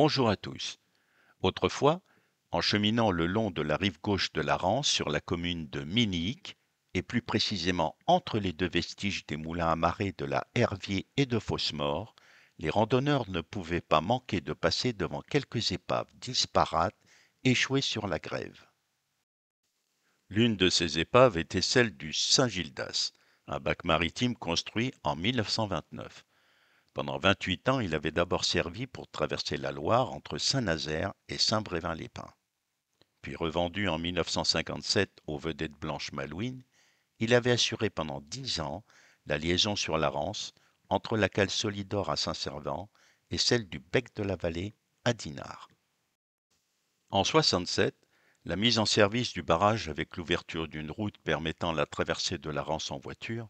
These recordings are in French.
Bonjour à tous. Autrefois, en cheminant le long de la rive gauche de la Rance sur la commune de Minihic, et plus précisément entre les deux vestiges des moulins à marée de la Herviers et de Fossemort, les randonneurs ne pouvaient pas manquer de passer devant quelques épaves disparates échouées sur la grève. L'une de ces épaves était celle du Saint-Gildas, un bac maritime construit en 1929. Pendant 28 ans, il avait d'abord servi pour traverser la Loire entre Saint-Nazaire et Saint-Brévin-les-Pins. Puis revendu en 1957 aux vedettes blanches malouines, il avait assuré pendant 10 ans la liaison sur la Rance entre la cale Solidor à Saint-Servant et celle du bec de la Vallée à Dinard. En 67, la mise en service du barrage avec l'ouverture d'une route permettant la traversée de la Rance en voiture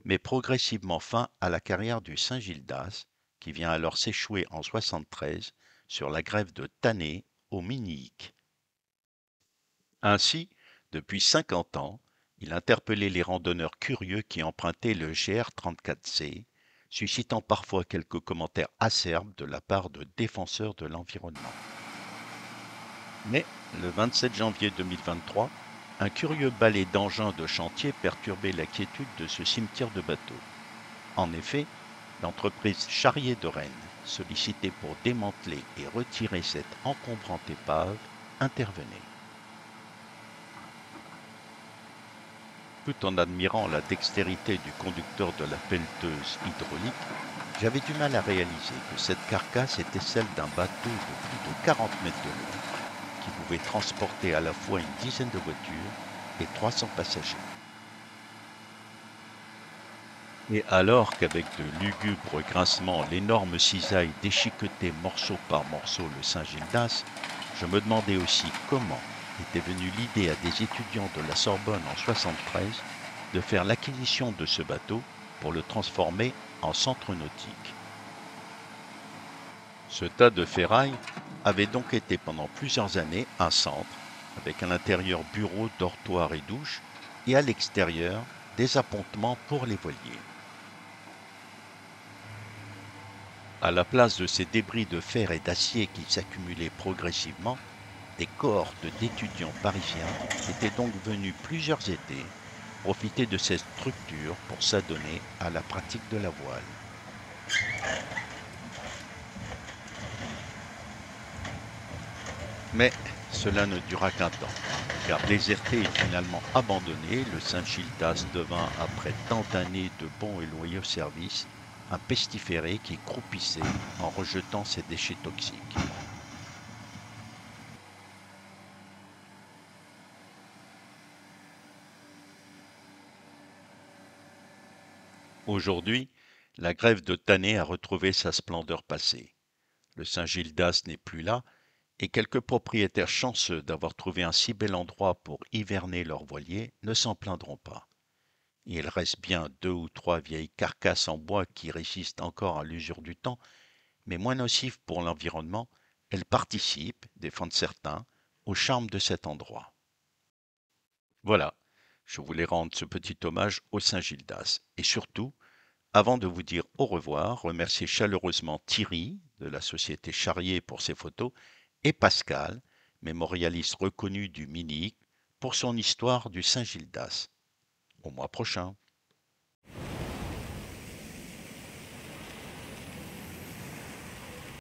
met progressivement fin à la carrière du Saint-Gildas, qui vient alors s'échouer en 73 sur la grève de Tannay au Minihic. Ainsi, depuis 50 ans, il interpellait les randonneurs curieux qui empruntaient le GR34C, suscitant parfois quelques commentaires acerbes de la part de défenseurs de l'environnement. Mais, le 27 janvier 2023, un curieux balai d'engins de chantier perturbait la quiétude de ce cimetière de bateaux. En effet, l'entreprise Charrier de Rennes, sollicitée pour démanteler et retirer cette encombrante épave, intervenait. Tout en admirant la dextérité du conducteur de la pelleteuse hydraulique, j'avais du mal à réaliser que cette carcasse était celle d'un bateau de plus de 40 mètres de long, qui pouvait transporter à la fois une dizaine de voitures et 300 passagers. Et alors qu'avec de lugubres grincements l'énorme cisaille déchiquetait morceau par morceau le Saint-Gildas, je me demandais aussi comment était venue l'idée à des étudiants de la Sorbonne en 73 de faire l'acquisition de ce bateau pour le transformer en centre nautique. Ce tas de ferraille avait donc été pendant plusieurs années un centre, avec à l'intérieur bureaux, dortoirs et douches, et à l'extérieur des appontements pour les voiliers. À la place de ces débris de fer et d'acier qui s'accumulaient progressivement, des cohortes d'étudiants parisiens étaient donc venus plusieurs étés profiter de cette structure pour s'adonner à la pratique de la voile. Mais cela ne dura qu'un temps, car déserté et finalement abandonné, le Saint-Gildas devint, après tant d'années de bons et loyaux services, un pestiféré qui croupissait en rejetant ses déchets toxiques. Aujourd'hui, la grève de Tannay a retrouvé sa splendeur passée. Le Saint-Gildas n'est plus là, et quelques propriétaires chanceux d'avoir trouvé un si bel endroit pour hiverner leurs voiliers ne s'en plaindront pas. Il reste bien 2 ou 3 vieilles carcasses en bois qui résistent encore à l'usure du temps, mais moins nocives pour l'environnement, elles participent, défendent certains, au charme de cet endroit. Voilà, je voulais rendre ce petit hommage au Saint-Gildas, et surtout, avant de vous dire au revoir, remercier chaleureusement Thierry de la société Charrier pour ses photos et Pascal, mémorialiste reconnu du Minihic, pour son histoire du Saint-Gildas. Au mois prochain.